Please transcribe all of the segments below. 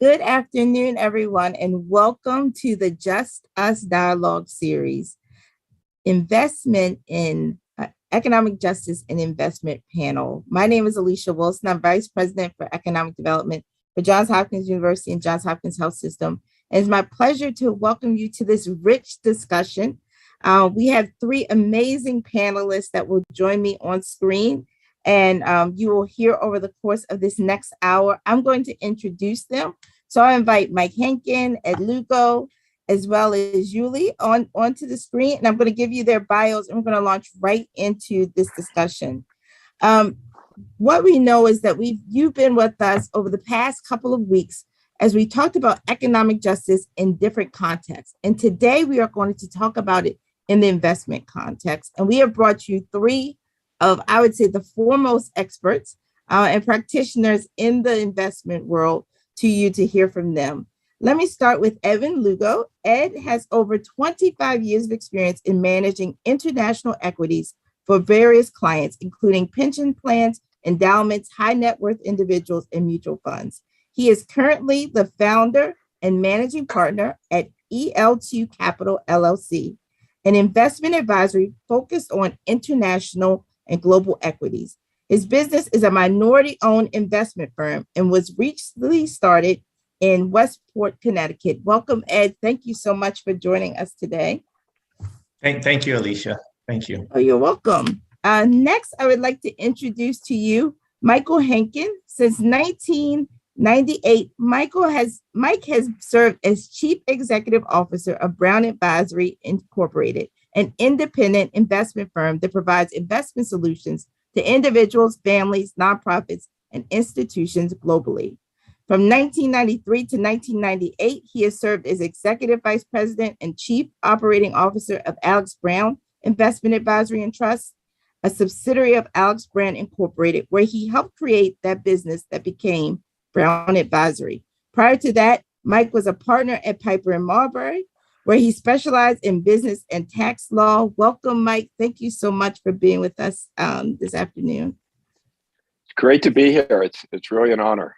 Good afternoon, everyone, and welcome to the Just Us Dialogue series, Investment in Economic Justice and Investment panel. My name is Alicia Wilson. I'm Vice President for Economic Development for Johns Hopkins University and Johns Hopkins Health System. And it's my pleasure to welcome you to this rich discussion. We have three amazing panelists that will join me on screen, and you will hear over the course of this next hour. I'm going to introduce them. So I invite Mike Henkin, Ed Lugo, as well as Yuli onto the screen. And I'm going to give you their bios and we're going to launch right into this discussion. Um, what we know is that you've been with us over the past couple of weeks as we talked about economic justice in different contexts. And today we are going to talk about it in the investment context. And we have brought you three of, I would say, the foremost experts and practitioners in the investment world to you to hear from them. Let me start with Evan Lugo. Ed has over 25 years of experience in managing international equities for various clients, including pension plans, endowments, high net worth individuals, and mutual funds. He is currently the founder and managing partner at EL2 Capital LLC, an investment advisory focused on international and global equities. His business is a minority-owned investment firm and was recently started in Westport, Connecticut. Welcome, Ed. Thank you so much for joining us today. Thank you, Alicia. Thank you. Oh, you're welcome. Next, I would like to introduce to you Michael Henkin. Since 1998, Mike has served as Chief Executive Officer of Brown Advisory Incorporated, an independent investment firm that provides investment solutions to individuals, families, nonprofits, and institutions globally. From 1993 to 1998, he has served as Executive Vice President and Chief Operating Officer of Alex. Brown Investment Advisory and Trust, a subsidiary of Alex. Brown Incorporated, where he helped create that business that became Brown Advisory. Prior to that, Mike was a partner at Piper and Marbury, where he specialized in business and tax law. Welcome, Mike. Thank you so much for being with us this afternoon. It's great to be here. It's really an honor.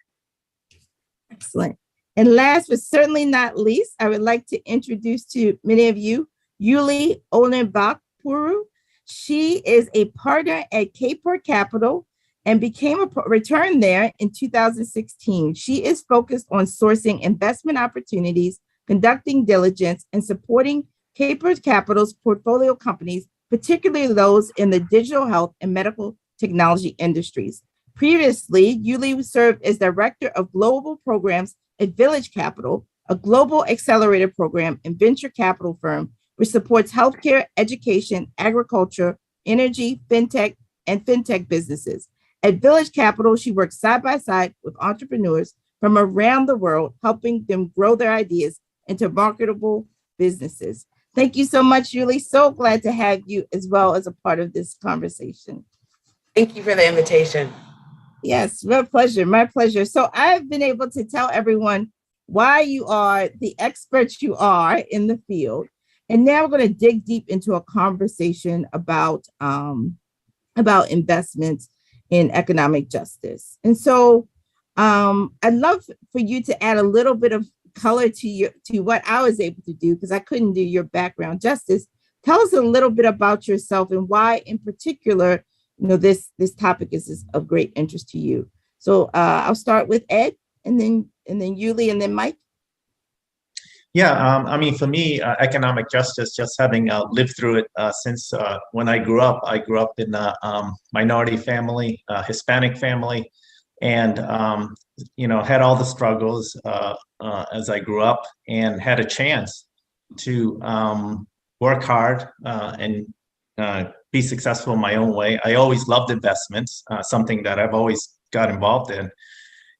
Excellent. And last but certainly not least, I would like to introduce to many of you, Yuli Olenbakpuru. She is a partner at Kport Capital and became a returned there in 2016. She is focused on sourcing investment opportunities, conducting diligence, and supporting Kport Capital's portfolio companies, particularly those in the digital health and medical technology industries. Previously, Yuli served as Director of Global Programs at Village Capital, a global accelerator program and venture capital firm which supports healthcare, education, agriculture, energy, fintech businesses. At Village Capital, she works side by side with entrepreneurs from around the world, helping them grow their ideas into marketable businesses. Thank you so much, Yuli. So glad to have you as well as a part of this conversation. Thank you for the invitation. Yes, my pleasure, my pleasure. So I've been able to tell everyone why you are the experts you are in the field. And now we're going to dig deep into a conversation about investments in economic justice. And so I'd love for you to add a little bit of color to what I was able to do, because I couldn't do your background justice. Tell us a little bit about yourself and why in particular, this topic is of great interest to you. So I'll start with Ed and then Yuli and then Mike. Yeah, for me, economic justice, just having lived through it since when I grew up in a minority family, Hispanic family, and, had all the struggles as I grew up and had a chance to work hard and be successful in my own way. I always loved investments, something that I've always got involved in.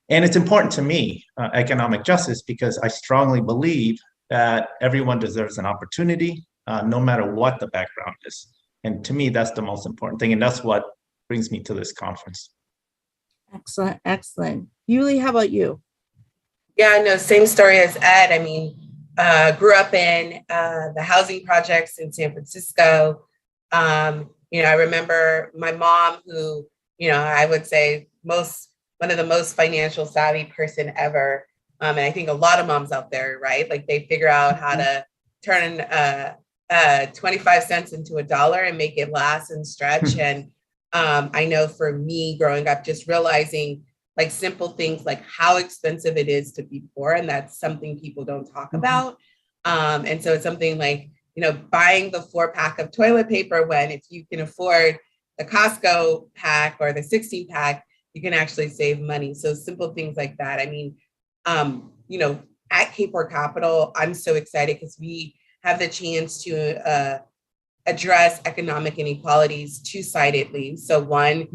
And it's important to me, economic justice, because I strongly believe that everyone deserves an opportunity, no matter what the background is. And to me, that's the most important thing. And that's what brings me to this conference. Excellent, excellent. Yuli, how about you? Yeah, no, same story as Ed. Grew up in the housing projects in San Francisco. I remember my mom, who, I would say one of the most financial savvy person ever, And I think a lot of moms out there, right? Like they figure out how to turn 25 cents into a dollar and make it last and stretch. And I know for me growing up, just realizing like simple things like how expensive it is to be poor. And that's something people don't talk about. And so it's something like, buying the 4-pack of toilet paper when if you can afford the Costco pack or the 16-pack, you can actually save money. So simple things like that. I mean, at Kport Capital, I'm so excited because we have the chance to address economic inequalities two-sidedly. So one,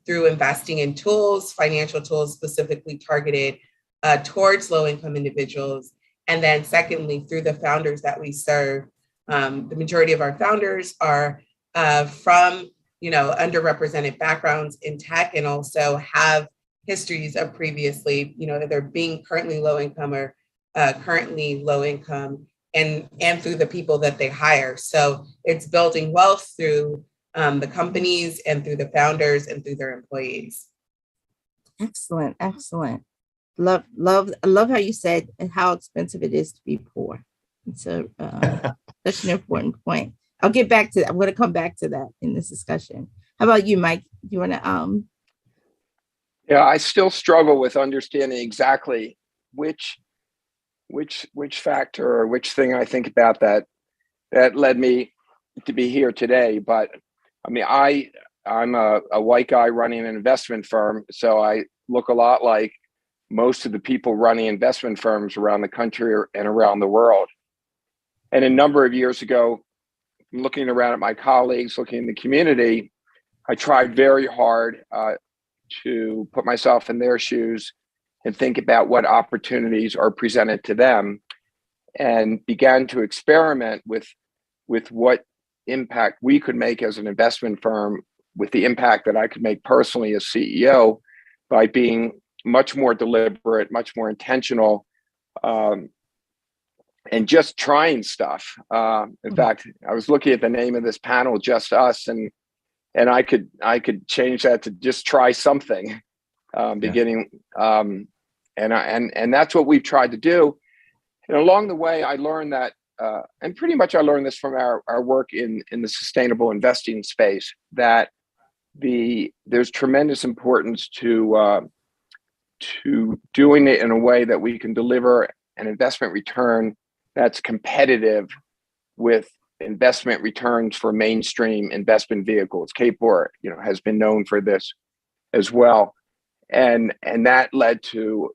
through investing in tools, financial tools specifically targeted towards low-income individuals. And then secondly, through the founders that we serve. The majority of our founders are from, underrepresented backgrounds in tech and also have histories of previously, either being currently low income or currently low income and through the people that they hire. So it's building wealth through the companies and through the founders and through their employees. Excellent. I love how you said how expensive it is to be poor. It's such an important point. I'll get back to that. I'm going to come back to that in this discussion. How about you, Mike? You want to? Yeah, I still struggle with understanding exactly which factor or which thing I think about that led me to be here today. But I mean, I'm a white guy running an investment firm, so I look a lot like most of the people running investment firms around the country and around the world. And a number of years ago, looking around at my colleagues, looking in the community, I tried very hard to put myself in their shoes and think about what opportunities are presented to them, and began to experiment with what impact we could make as an investment firm, with the impact that I could make personally as CEO by being much more deliberate, much more intentional, and just trying stuff. In fact, I was looking at the name of this panel, Just Us, and I could change that to just try something, beginning. And that's what we've tried to do. And along the way, I learned that, and pretty much I learned this from our work in the sustainable investing space, that there's tremendous importance to doing it in a way that we can deliver an investment return that's competitive with investment returns for mainstream investment vehicles. Kport, has been known for this as well, and that led to,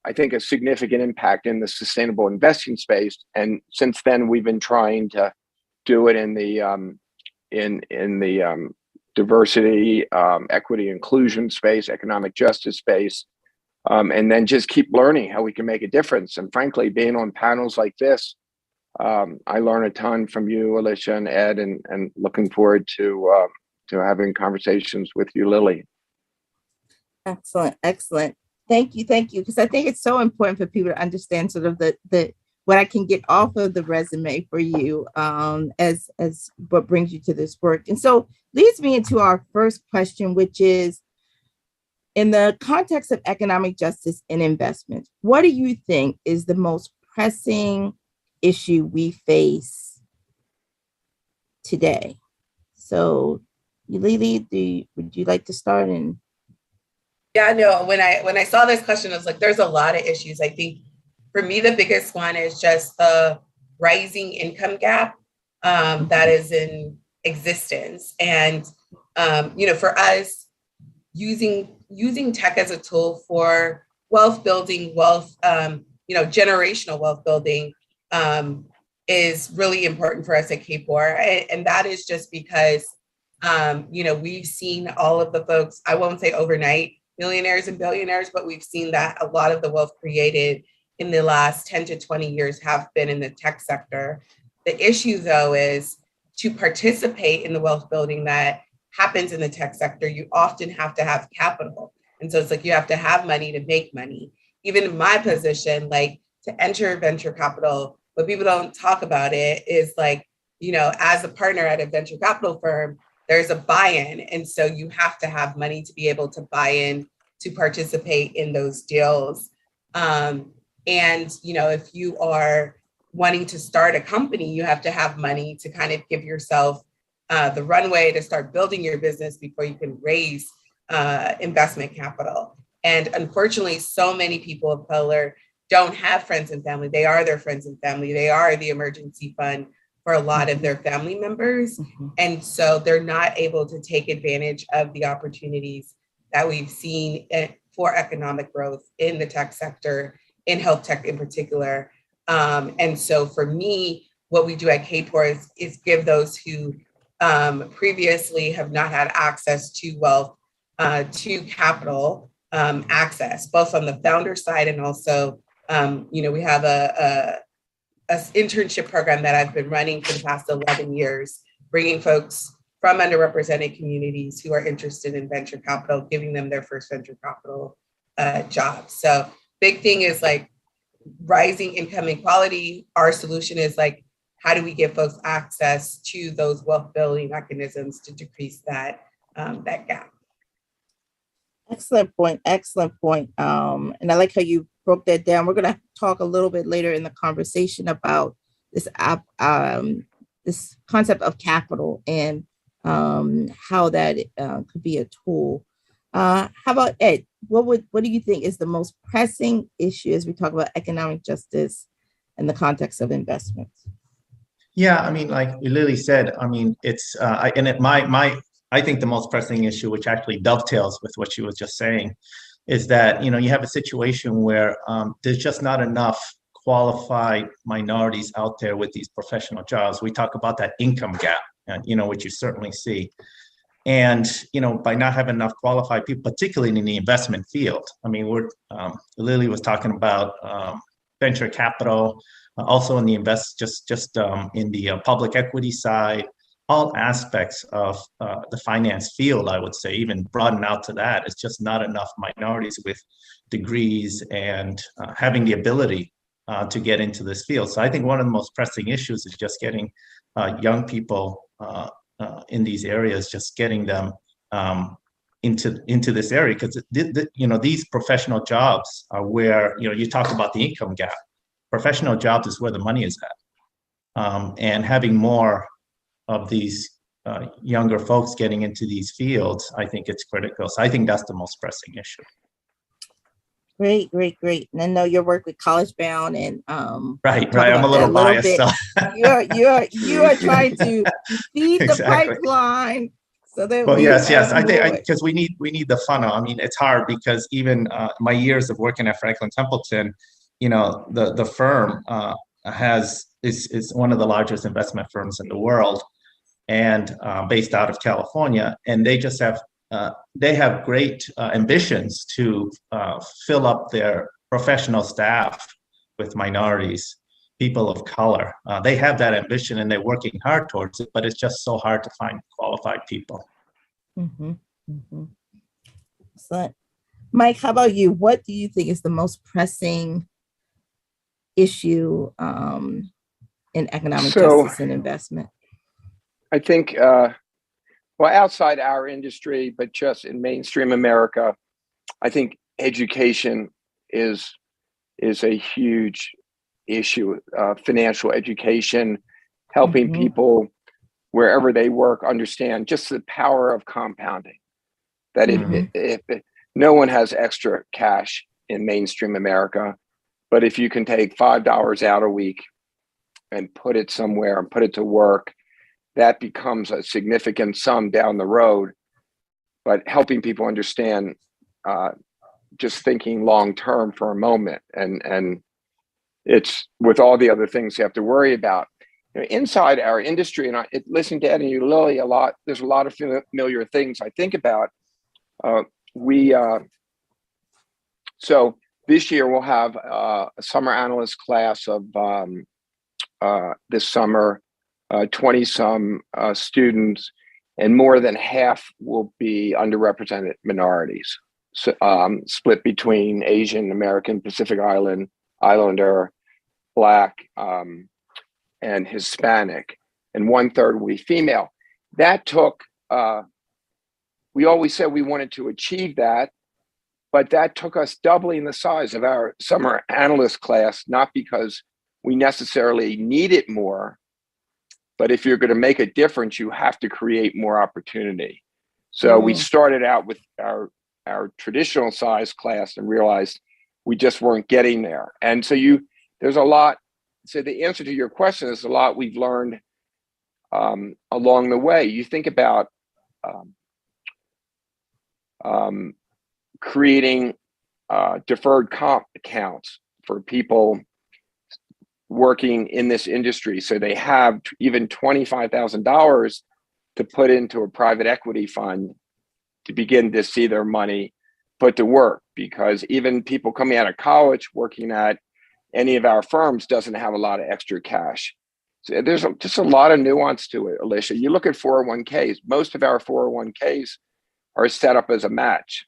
I think, a significant impact in the sustainable investing space. And since then, we've been trying to do it in the diversity, equity, inclusion space, economic justice space, and then just keep learning how we can make a difference. And frankly, being on panels like this, I learn a ton from you, Alicia and Ed, and looking forward to having conversations with you, Lily. Excellent. Thank you. Because I think it's so important for people to understand sort of the what I can get off of the resume for you as what brings you to this work. And so leads me into our first question, which is, in the context of economic justice and investment, what do you think is the most pressing issue we face today? So, Lily, would you like to start? Yeah, no, when I saw this question, I was like, there's a lot of issues. I think for me, the biggest one is just the rising income gap that is in existence. And, for us, using tech as a tool for wealth building, generational wealth building is really important for us at Kport. And that is just because, we've seen all of the folks, I won't say overnight millionaires and billionaires, but we've seen that a lot of the wealth created in the last 10 to 20 years have been in the tech sector. The issue, though, is to participate in the wealth building that happens in the tech sector, you often have to have capital. And so it's like you have to have money to make money. Even in my position, like to enter venture capital, what people don't talk about it is like, as a partner at a venture capital firm, there's a buy-in. And so you have to have money to be able to buy in to participate in those deals. And, if you are wanting to start a company, you have to have money to kind of give yourself the runway to start building your business before you can raise investment capital. And unfortunately, so many people of color don't have friends and family. They are their friends and family. They are the emergency fund for a lot of their family members. And so they're not able to take advantage of the opportunities that we've seen for economic growth in the tech sector, in health tech in particular. And so for me, what we do at KPOR is give those who previously have not had access to wealth, to capital access, both on the founder side and also, we have a internship program that I've been running for the past 11 years, bringing folks from underrepresented communities who are interested in venture capital, giving them their first venture capital job. So big thing is like rising income inequality. Our solution is like, how do we give folks access to those wealth building mechanisms to decrease that gap? Excellent point. Excellent point. And I like how you broke that down. We're going to talk a little bit later in the conversation about this this concept of capital and how that could be a tool. How about Ed? What do you think is the most pressing issue as we talk about economic justice in the context of investments? Yeah, I mean, like Lily said, I mean, it's I think the most pressing issue, which actually dovetails with what she was just saying, is that, you have a situation where there's just not enough qualified minorities out there with these professional jobs. We talk about that income gap, which you certainly see. And, by not having enough qualified people, particularly in the investment field. I mean, Lily was talking about venture capital, also in the in the public equity side, all aspects of the finance field, I would say, even broaden out to that. It's just not enough minorities with degrees and having the ability to get into this field. So I think one of the most pressing issues is just getting young people in these areas, just getting them into this area, because these professional jobs are where, you talk about the income gap. Professional jobs is where the money is at, and having more of these younger folks getting into these fields, I think it's critical. So I think that's the most pressing issue. Great. And I know your work with College Bound and right. I'm a little biased. So. you are trying to feed the pipeline so that yes. I think because we need the funnel. I mean, it's hard because even my years of working at Franklin Templeton, the firm is one of the largest investment firms in the world, and based out of California, and they just have great ambitions to fill up their professional staff with minorities, people of color. They have that ambition and they're working hard towards it, but it's just so hard to find qualified people. Excellent. Mike, how about you? What do you think is the most pressing issue in economic justice and investment? I think, outside our industry, but just in mainstream America, I think education is a huge issue. Financial education, helping people wherever they work understand just the power of compounding. That if no one has extra cash in mainstream America, but if you can take $5 out a week and put it somewhere and put it to work, that becomes a significant sum down the road. But helping people understand, just thinking long term for a moment, and it's with all the other things you have to worry about. Inside our industry, and I listen to Ed and you, Lily, a lot. There's a lot of familiar things I think about. So this year we'll have a summer analyst class of this summer, 20-some students, and more than half will be underrepresented minorities, split between Asian American, Pacific Islander, Black, and Hispanic, and 1/3 will be female. That took, we always said we wanted to achieve that, but that took us doubling the size of our summer analyst class, not because we necessarily need it more, but if you're going to make a difference, you have to create more opportunity. So we started out with our traditional size class and realized we just weren't getting there. And so there's a lot. So the answer to your question is a lot we've learned along the way. You think about creating deferred comp accounts for people working in this industry, so they have even $25,000 to put into a private equity fund to begin to see their money put to work, because even people coming out of college working at any of our firms doesn't have a lot of extra cash. So there's just a lot of nuance to it, Alicia. You look at 401ks, most of our 401ks are set up as a match.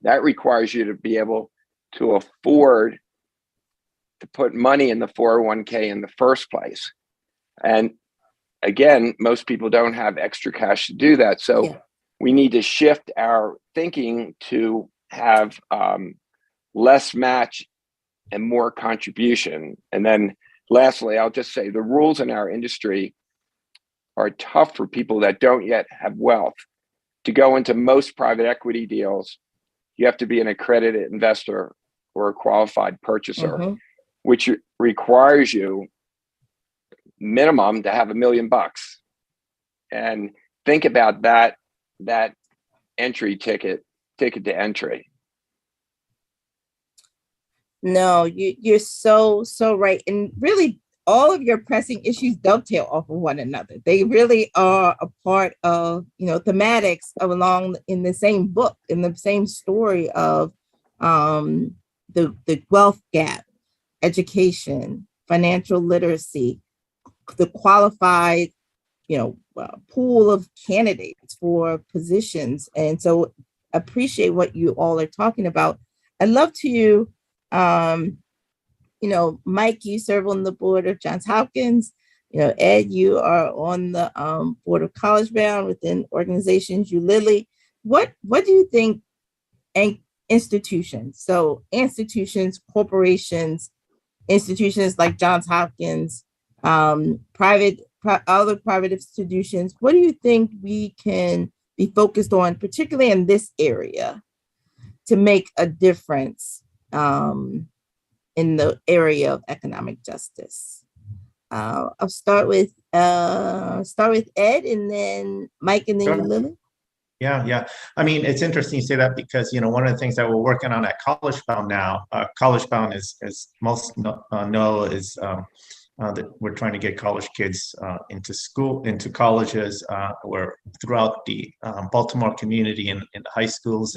That requires you to be able to afford to put money in the 401k in the first place. And again, most people don't have extra cash to do that. So we need to shift our thinking to have less match and more contribution. And then lastly, I'll just say the rules in our industry are tough for people that don't yet have wealth. To go into most private equity deals, you have to be an accredited investor or a qualified purchaser, which requires you minimum to have $1 million. And think about that entry ticket to entry. No, you're so right. And really all of your pressing issues dovetail off of one another. They really are a part of, thematics of along in the same book, in the same story of the wealth gap, education, financial literacy, the qualified, pool of candidates for positions. And so appreciate what you all are talking about. I'd love to, Mike, you serve on the board of Johns Hopkins. Ed, you are on the board of College Bound within organizations. You, Lily, what do you think institutions, corporations, institutions like Johns Hopkins, other private institutions, what do you think we can be focused on, particularly in this area, to make a difference in the area of economic justice? I'll start with Ed, and then Mike, and then you, Lily. Yeah. I mean, it's interesting you say that because, one of the things that we're working on at College Bound now, College Bound is, as most know, is that we're trying to get college kids into colleges. We're throughout the Baltimore community in the high schools.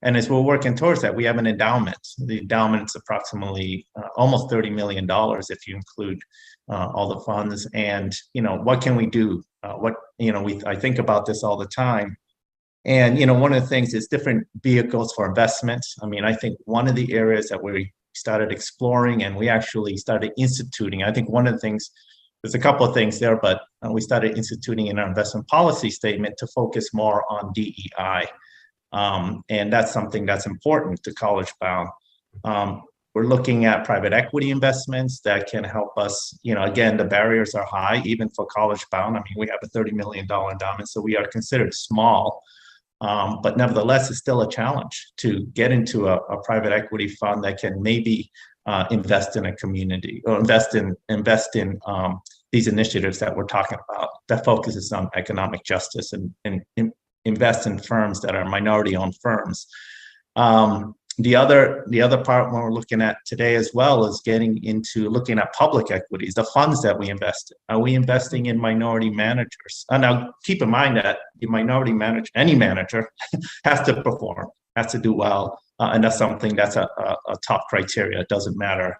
And as we're working towards that, we have an endowment. The endowment's approximately almost $30 million if you include all the funds. And, what can we do? I think about this all the time. And, one of the things is different vehicles for investment. I mean, I think one of the areas that we started exploring and we actually started instituting, I think one of the things, there's a couple of things there, but we started instituting in our investment policy statement to focus more on DEI. And that's something that's important to College Bound. We're looking at private equity investments that can help us. Again, the barriers are high, even for College Bound. I mean, we have a $30 million endowment, so we are considered small. But nevertheless, it's still a challenge to get into a private equity fund that can maybe invest in a community or invest in these initiatives that we're talking about that focuses on economic justice and invest in firms that are minority-owned firms. The other part when we're looking at today as well is getting into looking at public equities, the funds that we invest in. Are we investing in minority managers? And now keep in mind that the minority manager, any manager, has to perform, has to do well. And that's something that's a top criteria. It doesn't matter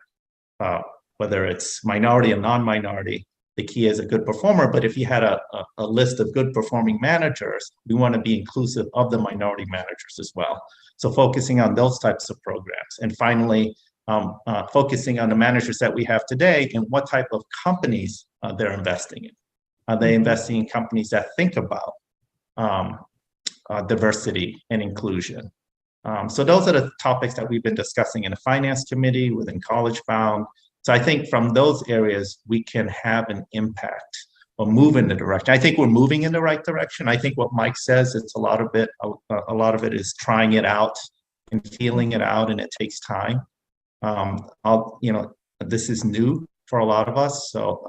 whether it's minority or non-minority. The key is a good performer, but if you had a list of good performing managers, we want to be inclusive of the minority managers as well. So focusing on those types of programs. And finally, focusing on the managers that we have today and what type of companies they're investing in. Are they investing in companies that think about diversity and inclusion? So those are the topics that we've been discussing in the finance committee, within College Bound. So I think from those areas, we can have an impact or move in the direction. I think we're moving in the right direction. I think what Mike says, it's a lot of it is trying it out and feeling it out, and it takes time. This is new for a lot of us. So,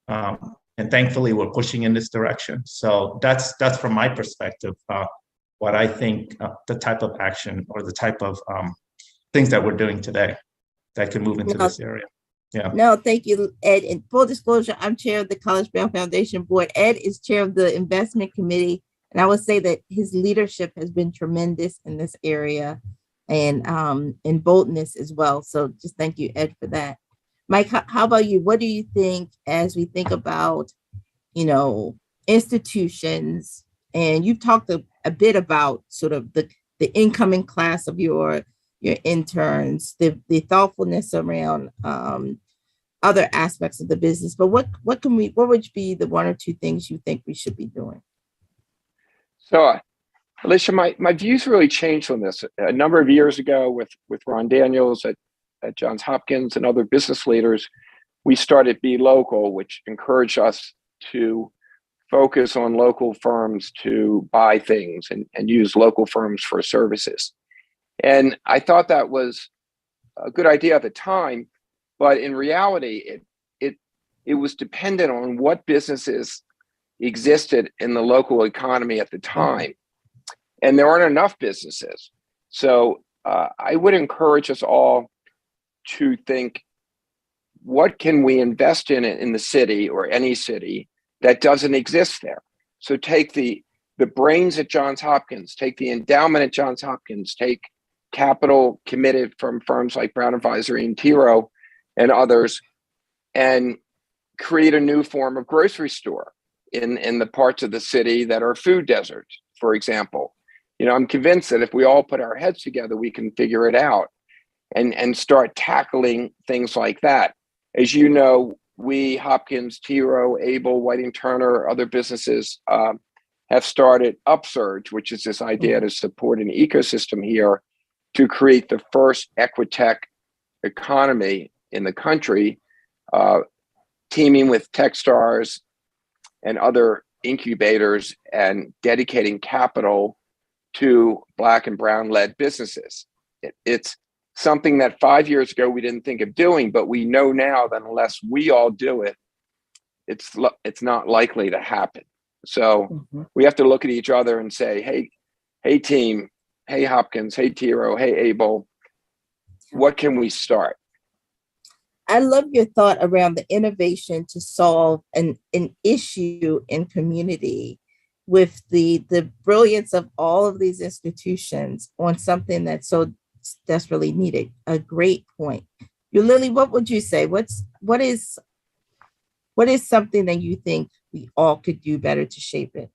and thankfully we're pushing in this direction. So that's from my perspective, what I think the type of action or the type of things that we're doing today that can move into this area. Yeah. No, thank you, Ed. And full disclosure, I'm chair of the College Bound Foundation Board. Ed is chair of the investment committee. And I would say that his leadership has been tremendous in this area and in boldness as well. So just thank you, Ed, for that. Mike, how about you? What do you think as we think about, institutions? And you've talked a bit about sort of the incoming class of your interns, the thoughtfulness around other aspects of the business. But what would be the one or two things you think we should be doing? So, Alicia, my views really changed on this a number of years ago with Ron Daniels at Johns Hopkins and other business leaders. We started Be Local, which encouraged us to focus on local firms to buy things and use local firms for services. And I thought that was a good idea at the time, but in reality, it was dependent on what businesses existed in the local economy at the time. And there aren't enough businesses. So I would encourage us all to think, what can we invest in the city or any city that doesn't exist there? So take the brains at Johns Hopkins, take the endowment at Johns Hopkins, take capital committed from firms like Brown Advisory and T. Rowe and others, and create a new form of grocery store in the parts of the city that are food deserts, for example. I'm convinced that if we all put our heads together, we can figure it out and start tackling things like that. As you know, we, Hopkins, T. Rowe, Able, Whiting Turner, other businesses have started Upsurge, which is this idea to support an ecosystem here to create the first equitech economy in the country, teaming with Techstars and other incubators and dedicating capital to Black and Brown-led businesses. It's something that 5 years ago we didn't think of doing, but we know now that unless we all do it, it's not likely to happen. So we have to look at each other and say, hey team, hey Hopkins, hey T. Rowe, hey Able, what can we start? I love your thought around the innovation to solve an issue in community with the brilliance of all of these institutions on something that's so desperately needed. A great point. Lily, what would you say? What is something that you think we all could do better to shape it?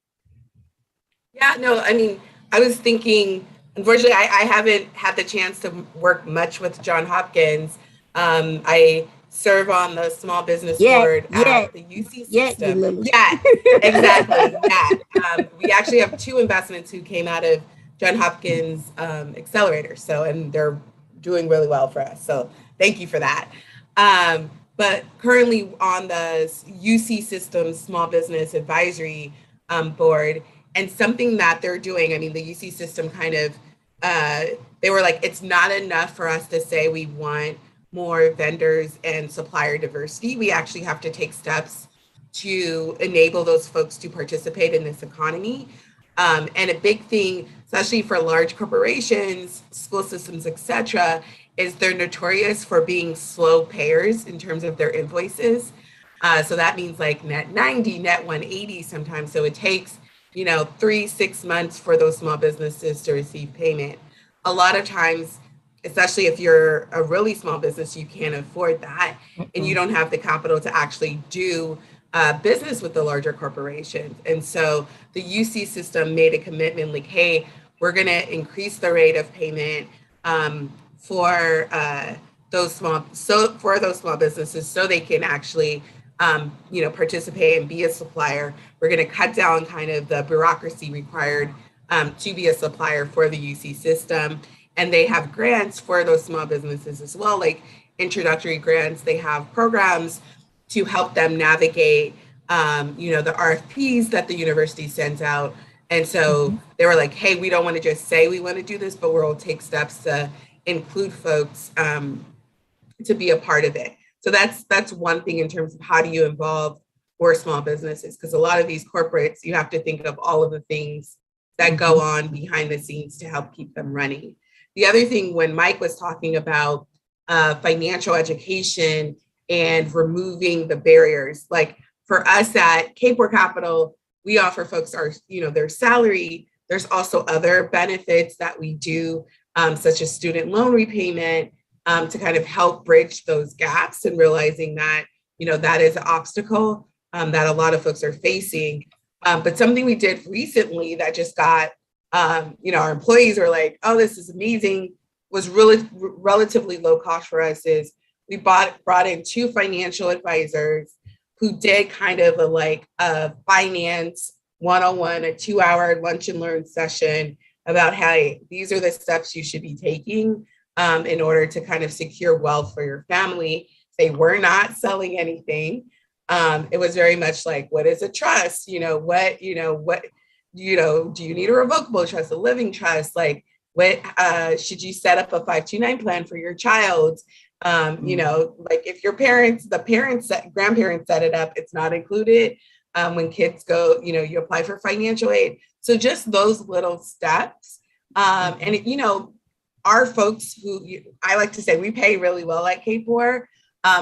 Yeah, no, I mean, I was thinking, unfortunately, I haven't had the chance to work much with Johns Hopkins. I serve on the small business board at the UC system. Yeah, exactly. We actually have two investments who came out of Johns Hopkins Accelerator. And they're doing really well for us. So thank you for that. But currently on the UC system Small Business Advisory Board, and something that they're doing, I mean, the UC system kind of, they were like, it's not enough for us to say we want more vendors and supplier diversity. We actually have to take steps to enable those folks to participate in this economy. And a big thing, especially for large corporations, school systems, et cetera, is they're notorious for being slow payers in terms of their invoices. So that means like net 90, net 180 sometimes. So it takes 3-6 months for those small businesses to receive payment. A lot of times, especially if you're a really small business, you can't afford that, and you don't have the capital to actually do business with the larger corporations. And so the UC system made a commitment like, hey, we're going to increase the rate of payment for those small businesses so they can actually participate and be a supplier. We're going to cut down kind of the bureaucracy required to be a supplier for the UC system. And they have grants for those small businesses as well, like introductory grants. They have programs to help them navigate, the RFPs that the university sends out. And so they were like, hey, we don't want to just say we want to do this, but we'll take steps to include folks to be a part of it. So that's one thing in terms of how do you involve more small businesses? Because a lot of these corporates, you have to think of all of the things that go on behind the scenes to help keep them running. The other thing, when Mike was talking about financial education and removing the barriers, like for us at Kapor Capital, we offer folks their salary. There's also other benefits that we do, such as student loan repayment, to kind of help bridge those gaps and realizing that, that is an obstacle that a lot of folks are facing. But something we did recently that just got, our employees were like, oh, this is amazing, was really relatively low cost for us, is we brought in 2 financial advisors who did kind of a finance 101, a 2-hour lunch and learn session about how these are the steps you should be taking in order to kind of secure wealth for your family. They were not selling anything. It was very much like, what is a trust? Do you need a revocable trust, a living trust? Like, what should you set up a 529 plan for your child? Like if your grandparents set it up, it's not included. When kids go, you apply for financial aid. So just those little steps. Our folks who I like to say we pay really well at Kapor.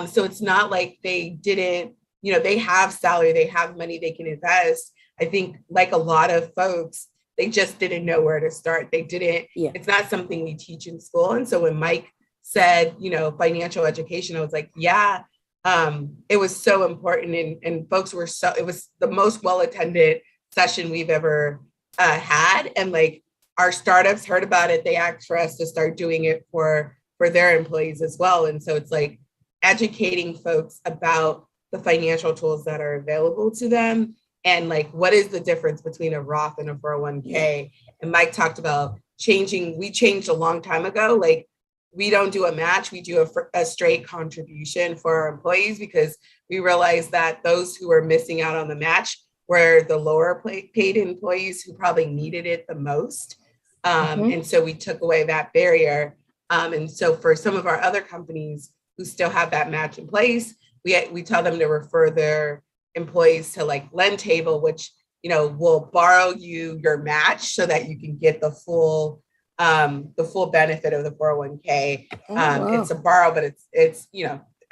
So it's not like they didn't, they have salary, they have money they can invest. I think like a lot of folks, they just didn't know where to start. It's not something we teach in school. And so when Mike said, financial education, I was like, yeah, it was so important. And folks it was the most well-attended session we've ever had. And like our startups heard about it. They asked for us to start doing it for their employees as well. And so it's like educating folks about the financial tools that are available to them. And like, what is the difference between a Roth and a 401k? And Mike talked about we changed a long time ago. Like, we don't do a match, we do a straight contribution for our employees, because we realized that those who were missing out on the match were the lower paid employees who probably needed it the most. And so we took away that barrier. And so for some of our other companies who still have that match in place, we tell them to refer their employees to like LendTable, which will borrow you your match so that you can get the full benefit of the 401k. Wow. It's a borrow, but it's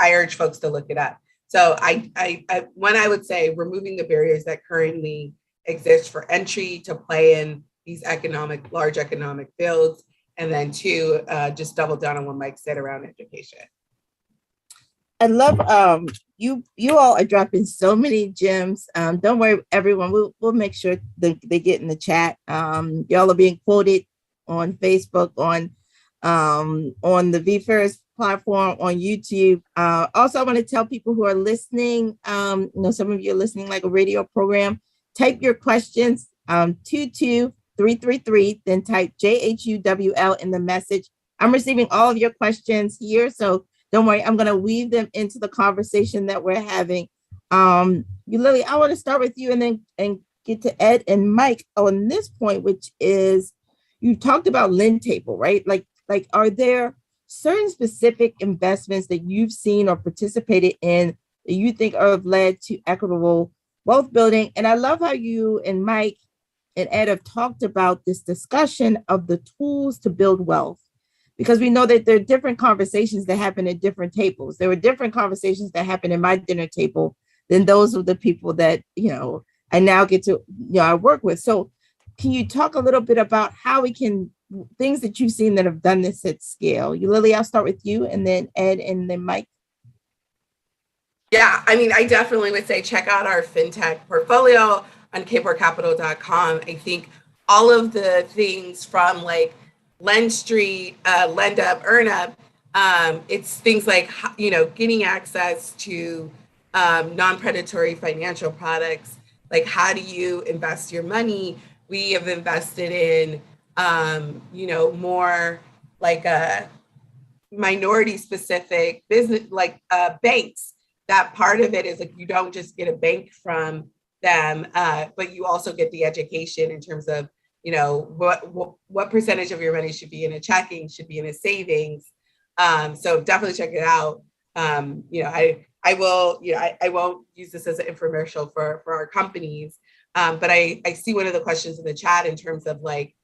I urge folks to look it up. So one, I would say removing the barriers that currently exist for entry to play in these large economic fields, and then 2, just double down on what Mike said around education. I love you all are dropping so many gems. Don't worry, everyone. We'll make sure they get in the chat. Y'all are being quoted on Facebook, on the VFairs platform, on YouTube. Also, I want to tell people who are listening, some of you are listening like a radio program, type your questions, 22333, then type JHUWL in the message. I'm receiving all of your questions here, so don't worry, I'm going to weave them into the conversation that we're having. Lily, I want to start with you and get to Ed and Mike on this point, which is, you talked about LendTable, right? Like, are there certain specific investments that you've seen or participated in that you think have led to equitable wealth building? And I love how you and Mike and Ed have talked about this discussion of the tools to build wealth, because we know that there are different conversations that happen at different tables. There were different conversations that happen at my dinner table than those of the people that, I now get to, I work with. So can you talk a little bit about how we can, things that you've seen that have done this at scale? Lily, I'll start with you, and then Ed, and then Mike. Yeah, I definitely would say check out our fintech portfolio on kaporcapital.com. I think all of the things from like Lend Street, Lend Up, Earn Up, it's things like, getting access to non-predatory financial products. Like, how do you invest your money? We have invested in, more like a minority specific business, like banks. That part of it is like you don't just get a bank from them, but you also get the education in terms of, what percentage of your money should be in a checking, should be in a savings. So definitely check it out. I will, I won't use this as an infomercial for our companies, but I see one of the questions in the chat in terms of like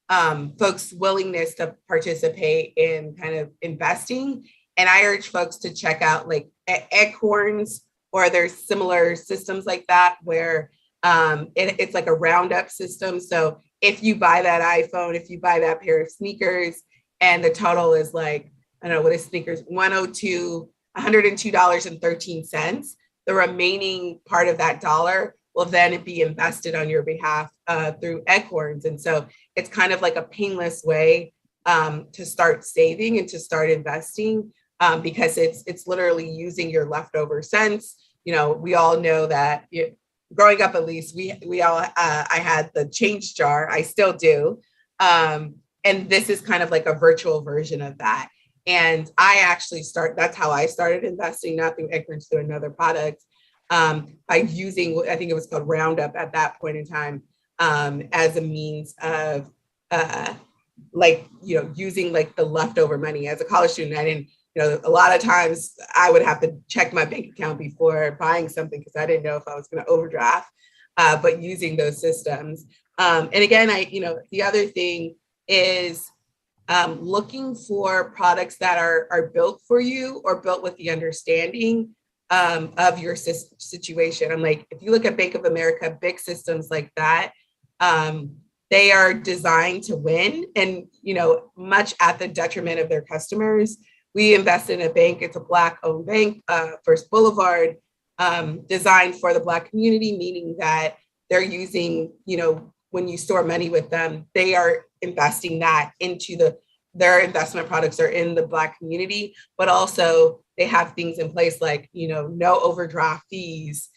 folks' willingness to participate in kind of investing. And I urge folks to check out like Acorns, or there's similar systems like that where it's like a roundup system. So if you buy that iPhone, if you buy that pair of sneakers, and the total is like, I don't know, what is sneakers? $102.13. The remaining part of that dollar will then be invested on your behalf through Acorns. And so it's kind of like a painless way to start saving and to start investing, because it's literally using your leftover cents. We all know that growing up, at least we all, I had the change jar, I still do. And this is kind of like a virtual version of that. And I actually that's how I started investing, not through Acorns, through another product, by using, I think it was called Roundup at that point in time, as a means of using like the leftover money. As a college student, I didn't, a lot of times I would have to check my bank account before buying something because I didn't know if I was going to overdraft, but using those systems. And again, the other thing is looking for products that are built for you or built with the understanding of your situation. I'm like, if you look at Bank of America, big systems like that, they are designed to win, and much at the detriment of their customers. We invest in a bank, it's a Black-owned bank, First Boulevard, designed for the Black community, meaning that they're using, when you store money with them, they are investing that into their investment products are in the Black community, but also they have things in place like, no overdraft fees.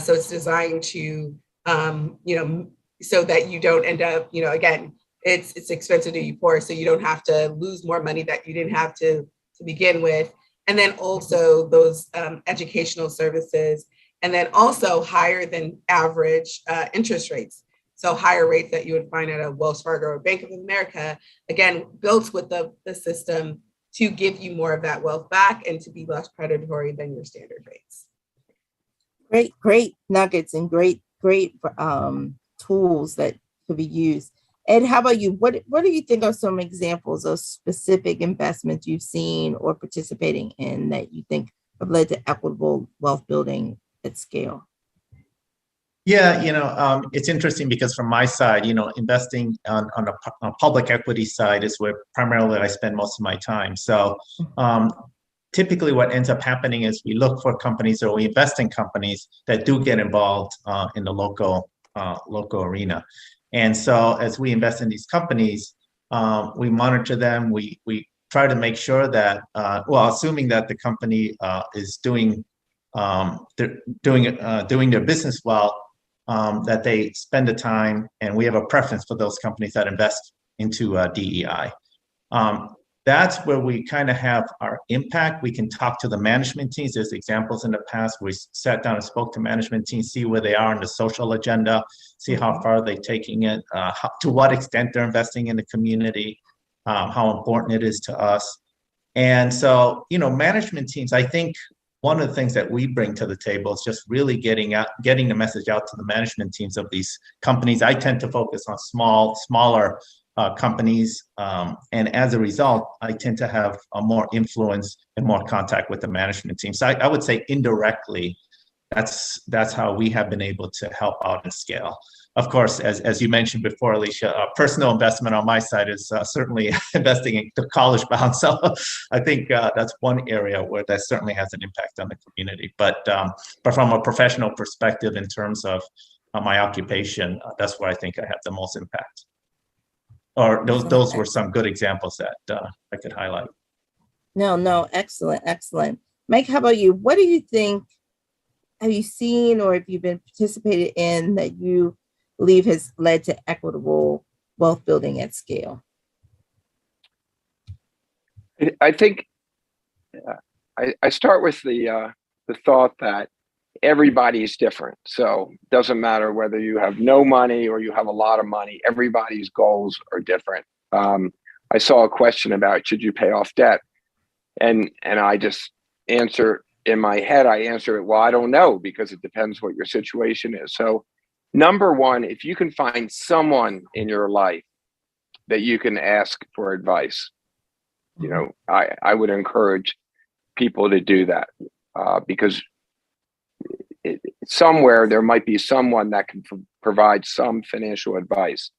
So it's designed to, so that you don't end up, again, it's expensive to be poor, so you don't have to lose more money that you didn't have to begin with. And then also those educational services, and then also higher than average interest rates. So higher rates that you would find at a Wells Fargo or Bank of America, again, built with the system to give you more of that wealth back and to be less predatory than your standard rates. Great nuggets and great tools that could be used. Ed, how about you? What do you think are some examples of specific investments you've seen or participating in that you think have led to equitable wealth building at scale? Yeah, it's interesting because from my side, investing on a public equity side is where primarily I spend most of my time. So typically what ends up happening is we look for companies or we invest in companies that do get involved in the local arena. And so as we invest in these companies, we monitor them. We try to make sure that, assuming that the company is doing their business well, that they spend the time, and we have a preference for those companies that invest into DEI. That's where we kind of have our impact. We can talk to the management teams. There's examples in the past where we sat down and spoke to management teams, see where they are in the social agenda, see how far they're taking it, to what extent they're investing in the community, how important it is to us. And so, management teams, I think one of the things that we bring to the table is just really getting the message out to the management teams of these companies. I tend to focus on smaller companies. And as a result, I tend to have a more influence and more contact with the management team. So I would say indirectly, that's how we have been able to help out and scale. Of course, as you mentioned before, Alicia, personal investment on my side is certainly investing in the college bound. So I think that's one area where that certainly has an impact on the community. But from a professional perspective, in terms of my occupation, that's where I think I have the most impact. Or those were some good examples that I could highlight. No, excellent. Mike, how about you? What do you think, have you seen or have you been participated in that you believe has led to equitable wealth building at scale? I think I start with the thought that everybody is different. So it doesn't matter whether you have no money or you have a lot of money. Everybody's goals are different. I saw a question about should you pay off debt, and I just answer in my head. I answer it, well, I don't know, because it depends what your situation is. So number one, if you can find someone in your life that you can ask for advice, you know, I would encourage people to do that, because somewhere there might be someone that can provide some financial advice.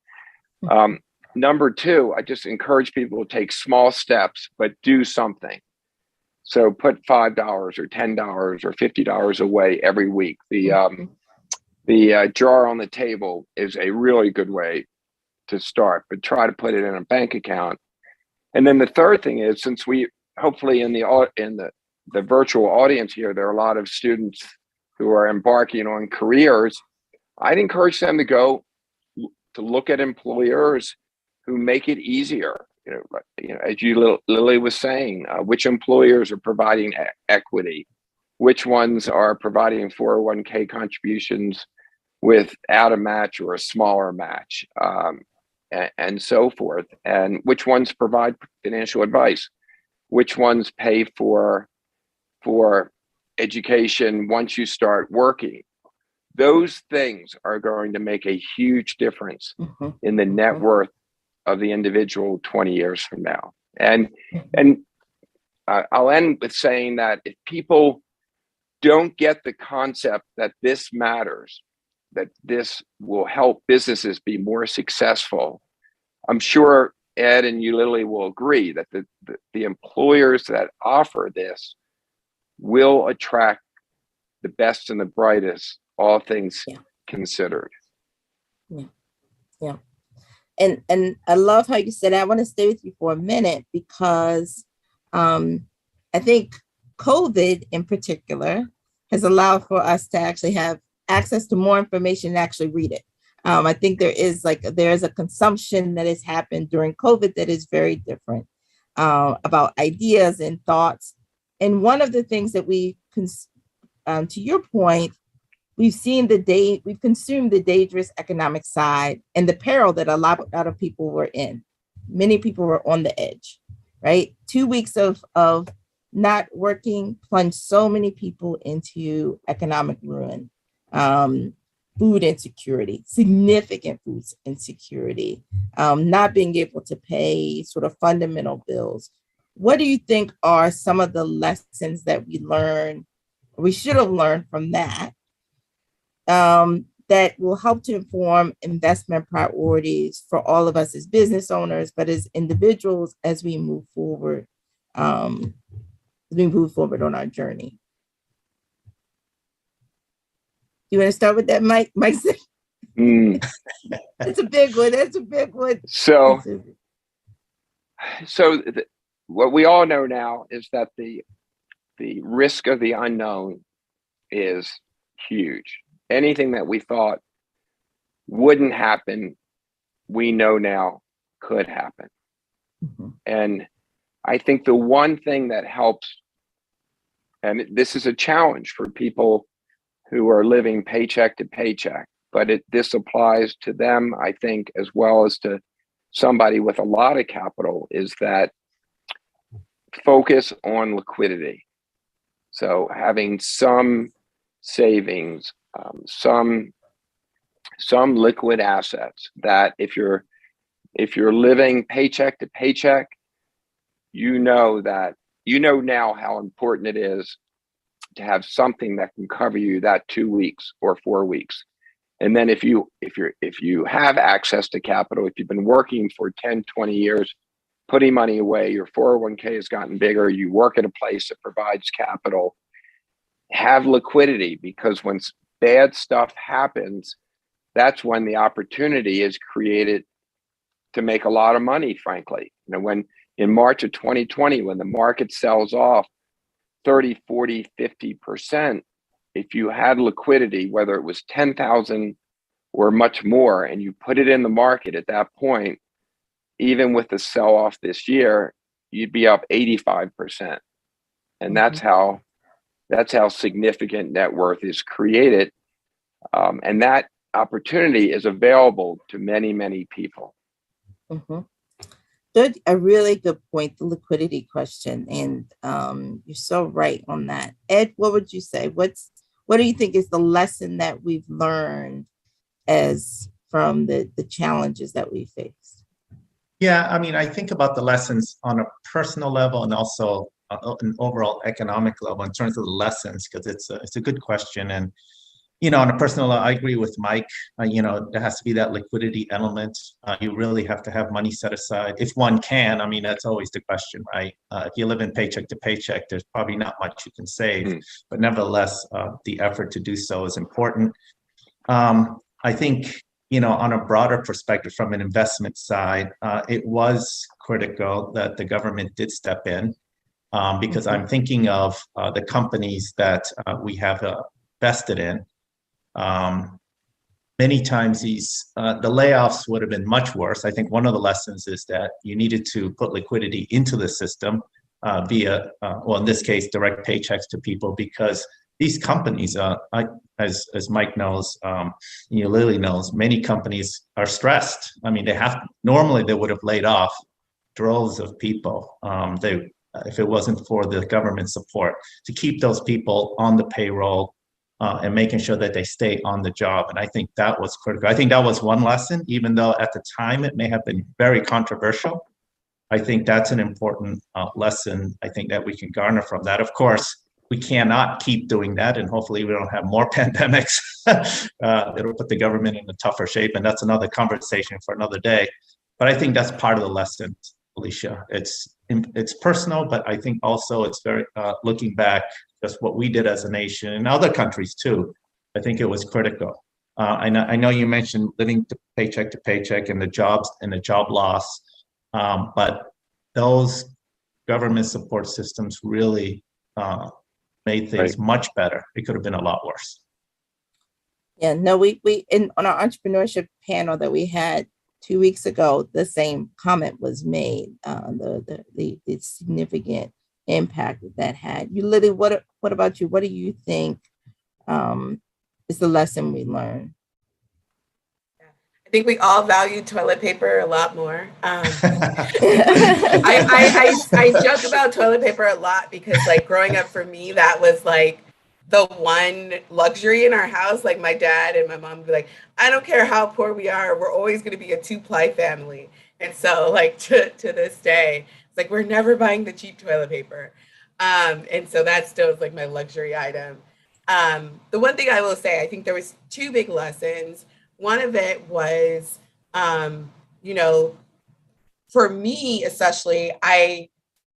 Number two, I just encourage people to take small steps, but do something. So put $5 or $10 or $50 away every week. The jar on the table is a really good way to start, but try to put it in a bank account. And then the third thing is, since we hopefully in the virtual audience here, there are a lot of students who are embarking on careers, I'd encourage them to go to look at employers who make it easier. You know, as Lily was saying, which employers are providing equity, which ones are providing 401k contributions without a match or a smaller match, and so forth, and which ones provide financial advice, which ones pay for education once you start working. Those things are going to make a huge difference in the net worth of the individual 20 years from now. And I'll end with saying that if people don't get the concept that this matters, that this will help businesses be more successful, I'm sure Ed and you, Lily, will agree that the employers that offer this will attract the best and the brightest, all things considered. Yeah. And I love how you said that. I want to stay with you for a minute because I think COVID in particular has allowed for us to actually have access to more information and actually read it. I think there's a consumption that has happened during COVID that is very different about ideas and thoughts. And one of the things that to your point, we've consumed the dangerous economic side and the peril that a lot of people were in. Many people were on the edge, right? 2 weeks of not working plunged so many people into economic ruin, food insecurity, significant food insecurity, not being able to pay sort of fundamental bills. What do you think are some of the lessons that we should have learned from that, that will help to inform investment priorities for all of us as business owners, but as individuals as we move forward, on our journey? You want to start with that, Mike? Mike said, That's a big one. So what we all know now is that the risk of the unknown is huge. Anything that we thought wouldn't happen, we know now could happen. And I think the one thing that helps, and this is a challenge for people who are living paycheck to paycheck, but this applies to them, I think, as well as to somebody with a lot of capital, is that focus on liquidity. So having some savings, some liquid assets, that if you're living paycheck to paycheck, you know now how important it is to have something that can cover you that 2 weeks or 4 weeks. And then if you have access to capital, if you've been working for 10, 20 years, putting money away, your 401k has gotten bigger, you work at a place that provides capital, have liquidity, because when bad stuff happens, that's when the opportunity is created to make a lot of money, frankly. You know, when in March of 2020, when the market sells off 30, 40, 50%, if you had liquidity, whether it was 10,000 or much more, and you put it in the market at that point, even with the sell off this year, you'd be up 85%. And that's how significant net worth is created. And that opportunity is available to many, many people. Good, a really good point, the liquidity question. And you're so right on that. Ed, what would you say? What do you think is the lesson that we've learned as from the challenges that we faced? Yeah, I mean, I think about the lessons on a personal level and also an overall economic level in terms of the lessons, because it's a good question. And on a personal level, I agree with Mike. There has to be that liquidity element. You really have to have money set aside if one can. I mean, that's always the question, right? If you live in paycheck to paycheck, there's probably not much you can save, but nevertheless, the effort to do so is important. I think, on a broader perspective from an investment side, it was critical that the government did step in because I'm thinking of the companies that we have vested in. Many times the layoffs would have been much worse. I think one of the lessons is that you needed to put liquidity into the system via, in this case, direct paychecks to people, because these companies, as Mike knows, Lily knows, many companies are stressed. I mean, normally they would have laid off droves of people. If it wasn't for the government support to keep those people on the payroll and making sure that they stay on the job. And I think that was critical. I think that was one lesson, even though at the time it may have been very controversial. I think that's an important lesson, I think, that we can garner from that. Of course, we cannot keep doing that, and hopefully we don't have more pandemics. It'll put the government in a tougher shape, and that's another conversation for another day. But I think that's part of the lesson, Alicia. It's personal, but I think also it's very, looking back, just what we did as a nation and other countries too, I think it was critical. I know you mentioned living to paycheck and the jobs and the job loss, but those government support systems really made things much better. It could have been a lot worse. Yeah, no, we on our entrepreneurship panel that we had 2 weeks ago, the same comment was made. The significant impact that had. You, Lily, what about you? What do you think is the lesson we learned? I think we all value toilet paper a lot more. I joke about toilet paper a lot because, like, growing up for me, that was like the one luxury in our house. Like, my dad and my mom would be like, I don't care how poor we are, we're always going to be a 2-ply family. And so, like, to this day, it's like we're never buying the cheap toilet paper. And so that still is like my luxury item. The one thing I will say, I think there was 2 big lessons. One of it was, for me, especially,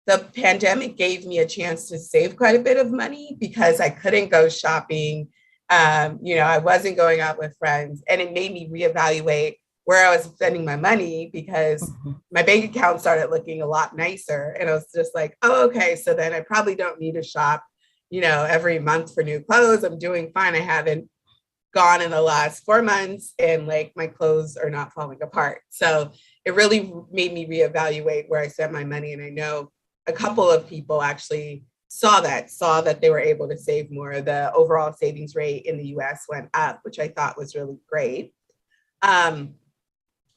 the pandemic gave me a chance to save quite a bit of money because I couldn't go shopping. I wasn't going out with friends, and it made me reevaluate where I was spending my money because my bank account started looking a lot nicer. And I was just like, oh, okay. So then I probably don't need to shop, every month for new clothes. I'm doing fine. I haven't gone in the last 4 months and like my clothes are not falling apart. So it really made me reevaluate where I spent my money. And I know a couple of people actually saw that they were able to save more. The overall savings rate in the US went up, which I thought was really great.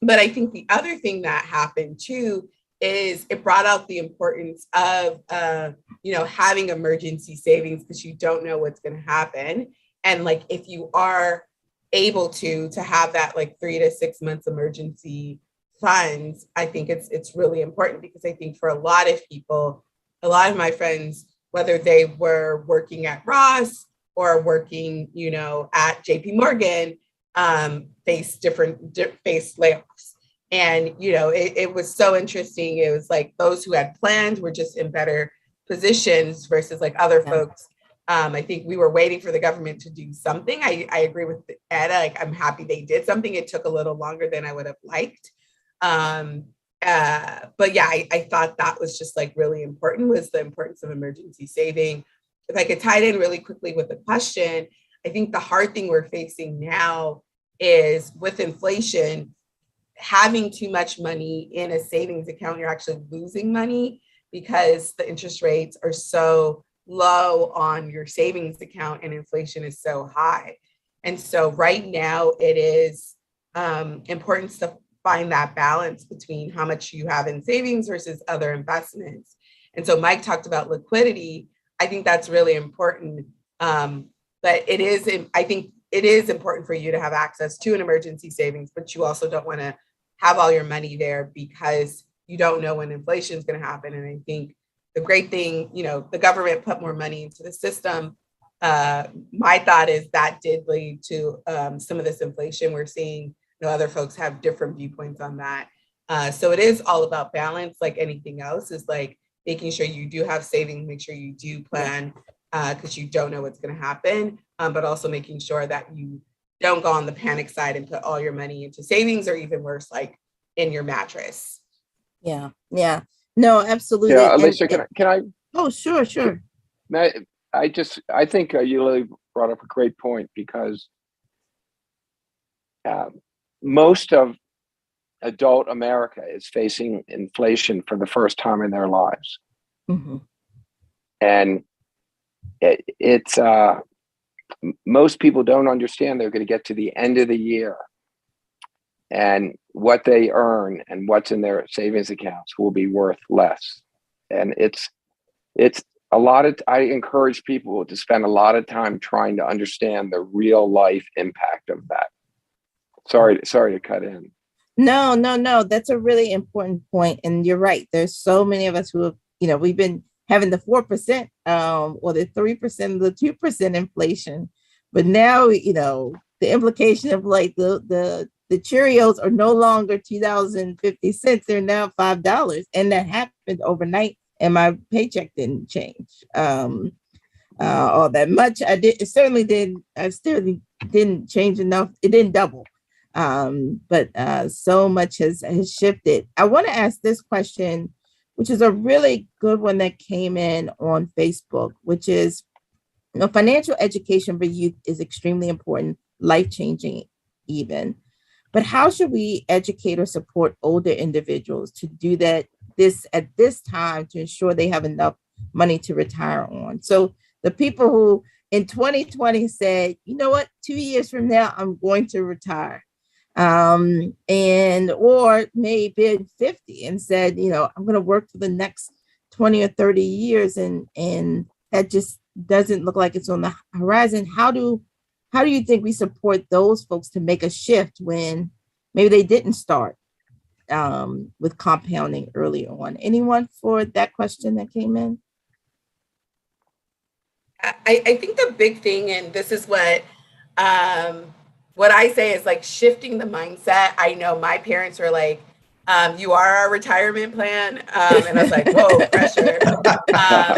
But I think the other thing that happened too is it brought out the importance of, having emergency savings because you don't know what's going to happen. And like, if you are able to have that like 3 to 6 months emergency funds, I think it's really important because I think for a lot of people, a lot of my friends, whether they were working at Ross or working, at JP Morgan, face layoffs. And, it was so interesting. It was like those who had planned were just in better positions versus like other folks. I think we were waiting for the government to do something. I agree with Ed. Like, I'm happy they did something. It took a little longer than I would have liked. But yeah, I thought that was just like really important, was the importance of emergency saving. If I could tie it in really quickly with the question, I think the hard thing we're facing now is with inflation, having too much money in a savings account, you're actually losing money because the interest rates are so low on your savings account and inflation is so high. And so right now it is important to find that balance between how much you have in savings versus other investments. And so Mike talked about liquidity. I think that's really important. But I think it is important for you to have access to an emergency savings, but you also don't want to have all your money there because you don't know when inflation is going to happen. And I think the great thing, the government put more money into the system. My thought is that did lead to some of this inflation. We're seeing other folks have different viewpoints on that. So it is all about balance, like anything else, is like making sure you do have savings, make sure you do plan because you don't know what's going to happen, but also making sure that you don't go on the panic side and put all your money into savings, or even worse, like in your mattress. Yeah. No, absolutely. Yeah, Alicia, can I? Oh, sure. I think you really brought up a great point, because most of adult America is facing inflation for the first time in their lives. Mm-hmm. And it's most people don't understand they're going to get to the end of the year and what they earn and what's in their savings accounts will be worth less. And it's a lot of, I encourage people to spend a lot of time trying to understand the real life impact of that. Sorry to cut in. No. That's a really important point. And you're right. There's so many of us who have, we've been having the 4% or the 3%, the 2% inflation. But now, the implication of like the Cheerios are no longer $2.50. They're now $5. And that happened overnight. And my paycheck didn't change all that much. It certainly didn't. I still didn't change enough. It didn't double. But so much has shifted. I want to ask this question, which is a really good one that came in on Facebook, which is, financial education for youth is extremely important, life-changing even. But how should we educate or support older individuals to do that at this time to ensure they have enough money to retire on? So the people who in 2020 said, you know what, 2 years from now, I'm going to retire. Or maybe 50 and said, I'm going to work for the next 20 or 30 years. And that just doesn't look like it's on the horizon. How do you think we support those folks to make a shift when maybe they didn't start with compounding early on? Anyone for that question that came in? I think the big thing, and this is what I say, is like shifting the mindset. I know my parents were like, you are our retirement plan. And I was like, whoa, pressure.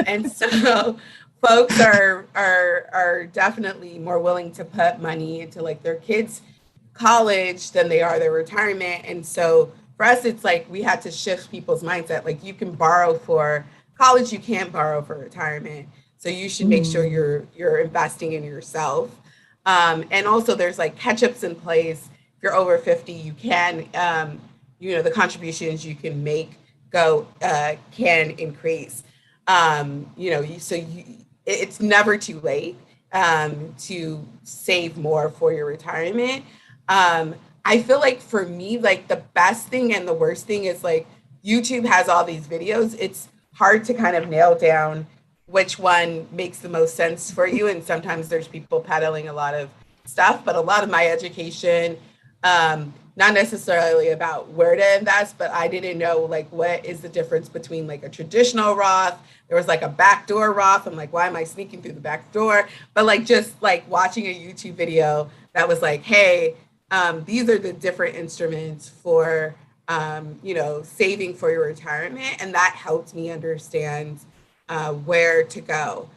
And so folks are definitely more willing to put money into like their kids' college than they are their retirement. And so for us, it's like we had to shift people's mindset. Like, you can borrow for college, you can't borrow for retirement. So you should make sure you're investing in yourself. And also there's like catch-ups in place. If you're over 50, you can, the contributions you can make can increase. It's never too late to save more for your retirement. I feel like for me, like the best thing and the worst thing is like YouTube has all these videos. It's hard to kind of nail down which one makes the most sense for you. And sometimes there's people peddling a lot of stuff, but a lot of my education, not necessarily about where to invest, but I didn't know like what is the difference between like a traditional Roth. There was like a backdoor Roth. I'm like, why am I sneaking through the back door? But like just like watching a YouTube video that was like, hey, these are the different instruments for saving for your retirement, and that helped me understand where to go.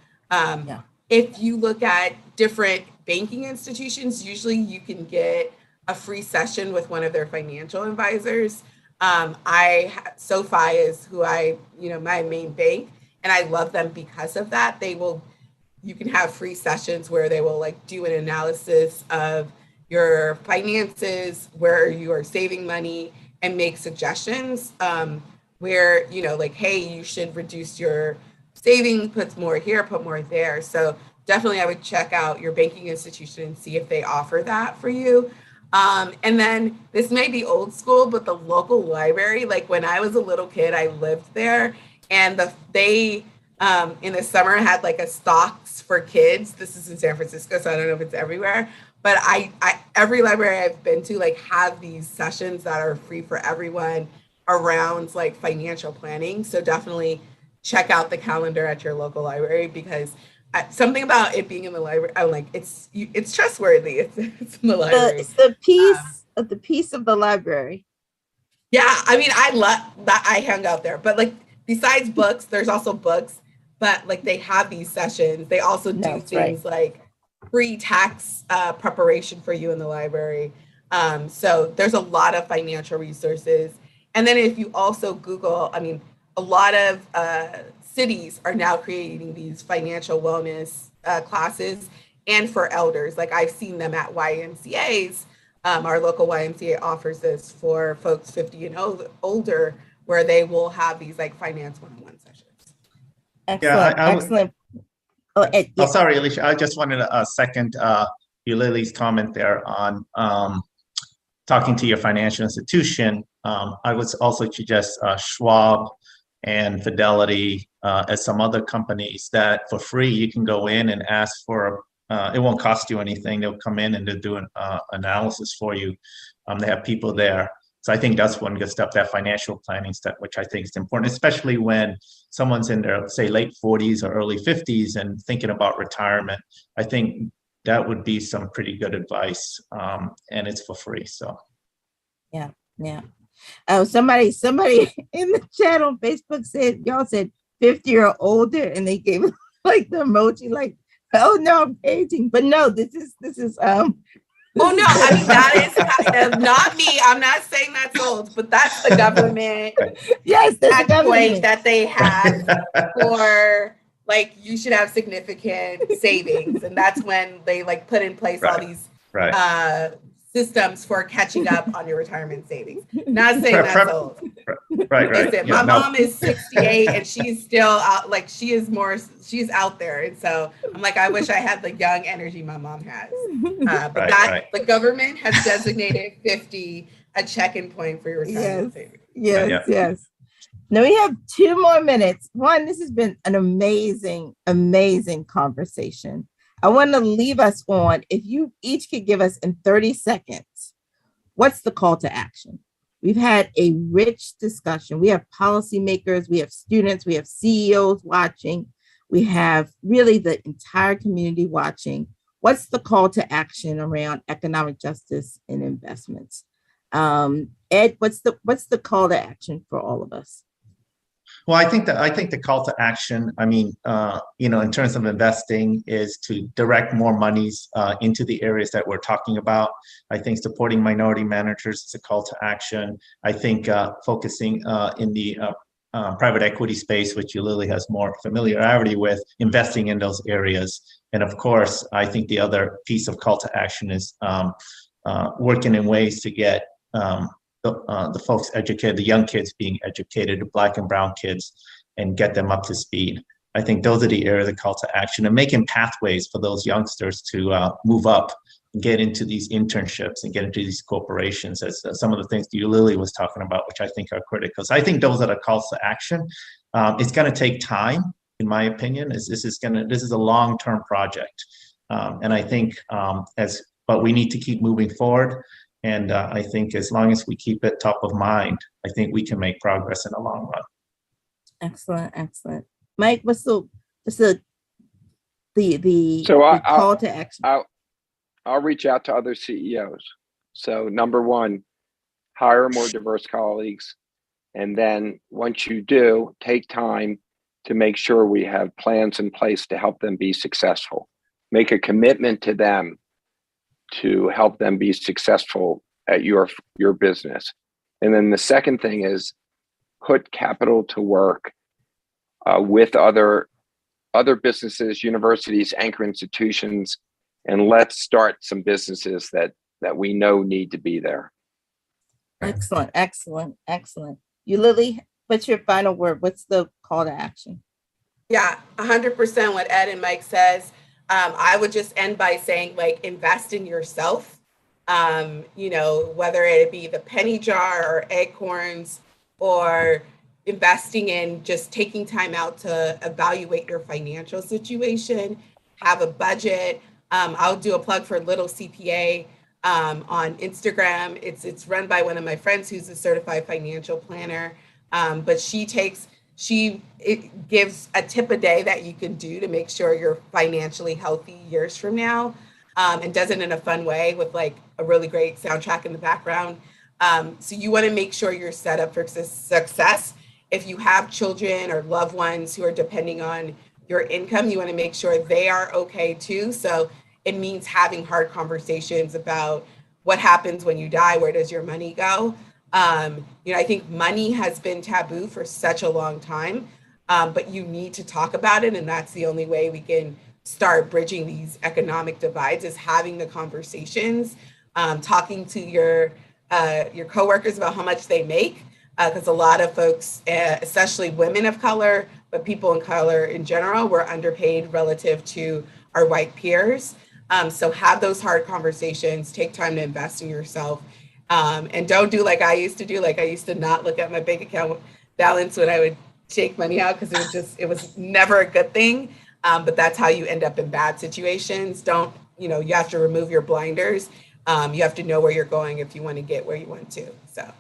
If you look at different banking institutions, usually you can get a free session with one of their financial advisors. SoFi is who my main bank, and I love them because of that. You can have free sessions where they will like do an analysis of your finances, where you are saving money, and make suggestions where, like, hey, you should reduce your saving, put more here, put more there. So definitely I would check out your banking institution and see if they offer that for you. And then this may be old school, but the local library, like when I was a little kid, I lived there, and they in the summer had like a stocks for kids. This is in San Francisco, so I don't know if it's everywhere. But I every library I've been to like have these sessions that are free for everyone around like financial planning. So definitely check out the calendar at your local library, because something about it being in the library, I'm like, it's trustworthy. It's in the library. It's the piece of the library. Yeah, I mean, I love that. I hung out there, but like besides books, there's also books. But like they have these sessions. They also do things like free tax preparation for you in the library. So there's a lot of financial resources. And then if you also Google, I mean, a lot of cities are now creating these financial wellness classes, and for elders. Like I've seen them at YMCAs. Our local YMCA offers this for folks 50 and older, where they will have these like finance one-on-one sessions. Excellent, excellent. Sorry, Alicia. I just wanted to second Eulily's comment there on talking to your financial institution. I would also suggest Schwab and Fidelity as some other companies that for free you can go in and ask for. It won't cost you anything. They'll come in and they'll do an analysis for you. They have people there. So I think that's one good step, that financial planning step, which I think is important, especially when someone's in their, say, late 40s or early 50s and thinking about retirement. I think that would be some pretty good advice, and it's for free. So, yeah. Oh, somebody in the chat on Facebook said, y'all said 50 or older, and they gave like the emoji, like, oh no, I'm aging. But no, this is Oh no, I mean, that is kind of not me. I'm not saying that's old, but that's the government. Yes, that's the government point that they have for like, you should have significant savings. And that's when they like put in place all these systems for catching up on your retirement savings. Not saying that's old. Right. Listen, my mom is 68 and she's still out, like she's out there. And so I'm like, I wish I had the young energy my mom has. But the government has designated 50 a check-in point for your retirement savings. Yes. Now we have 2 more minutes. One, this has been an amazing conversation. I want to leave us on, if you each could give us in 30 seconds, what's the call to action? We've had a rich discussion. We have policymakers, we have students, we have CEOs watching, we have really the entire community watching. What's the call to action around economic justice and investments? Ed, what's the call to action for all of us? Well, I think the call to action, I mean, in terms of investing, is to direct more monies into the areas that we're talking about. I think supporting minority managers is a call to action. I think focusing in the private equity space, which Eulily has more familiarity with, investing in those areas. And of course, I think the other piece of call to action is working in ways to get the folks educated, the young kids being educated, the Black and brown kids, and get them up to speed. I think those are the areas of call to action, and making pathways for those youngsters to move up and get into these internships and get into these corporations, as some of the things that Eulily was talking about, which I think are critical. So I think those are the calls to action. It's going to take time, in my opinion. This is a long-term project, and I think but we need to keep moving forward. And I think as long as we keep it top of mind, I think we can make progress in the long run. Excellent. Mike, what's the call to action? I'll reach out to other CEOs. So number one, hire more diverse colleagues. And then once you do, take time to make sure we have plans in place to help them be successful. Make a commitment to them to help them be successful at your business. And then the second thing is put capital to work with other businesses, universities, anchor institutions, and let's start some businesses that that we know need to be there. Excellent, excellent, excellent. You, Lily, what's your final word? What's the call to action? Yeah, 100% what Ed and Mike says. I would just end by saying, like, invest in yourself. Whether it be the penny jar or acorns, or investing in just taking time out to evaluate your financial situation, have a budget. I'll do a plug for Little CPA on Instagram. It's run by one of my friends who's a certified financial planner, but it gives a tip a day that you can do to make sure you're financially healthy years from now, and does it in a fun way with like a really great soundtrack in the background. So you want to make sure you're set up for success. If you have children or loved ones who are depending on your income, you want to make sure they are okay too. So it means having hard conversations about what happens when you die, where does your money go? I think money has been taboo for such a long time, but you need to talk about it. And that's the only way we can start bridging these economic divides, is having the conversations, talking to your coworkers about how much they make, because a lot of folks, especially women of color, but people in color in general, were underpaid relative to our white peers. So have those hard conversations, take time to invest in yourself. And don't do like I used to do. Like I used to not look at my bank account balance when I would take money out, because it was never a good thing. But that's how you end up in bad situations. You have to remove your blinders. You have to know where you're going if you want to get where you want to. So.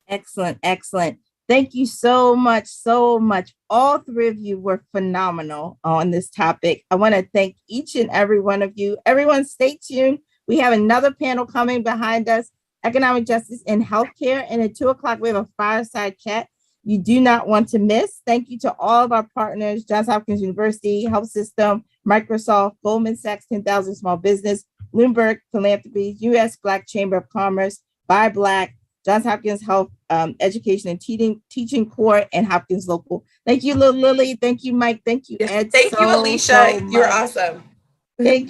Excellent, excellent. Thank you so much, so much. All three of you were phenomenal on this topic. I want to thank each and every one of you. Everyone stay tuned. We have another panel coming behind us, Economic Justice in Healthcare. And at 2:00, we have a fireside chat you do not want to miss. Thank you to all of our partners, Johns Hopkins University Health System, Microsoft, Goldman Sachs 10,000 Small Business, Bloomberg Philanthropy, U.S. Black Chamber of Commerce, Buy Black, Johns Hopkins Health Education and Teaching Corps, and Hopkins Local. Thank you, Lily. Thank you, Mike. Thank you, Ed. Thank you, Alicia. You're awesome. Thank you.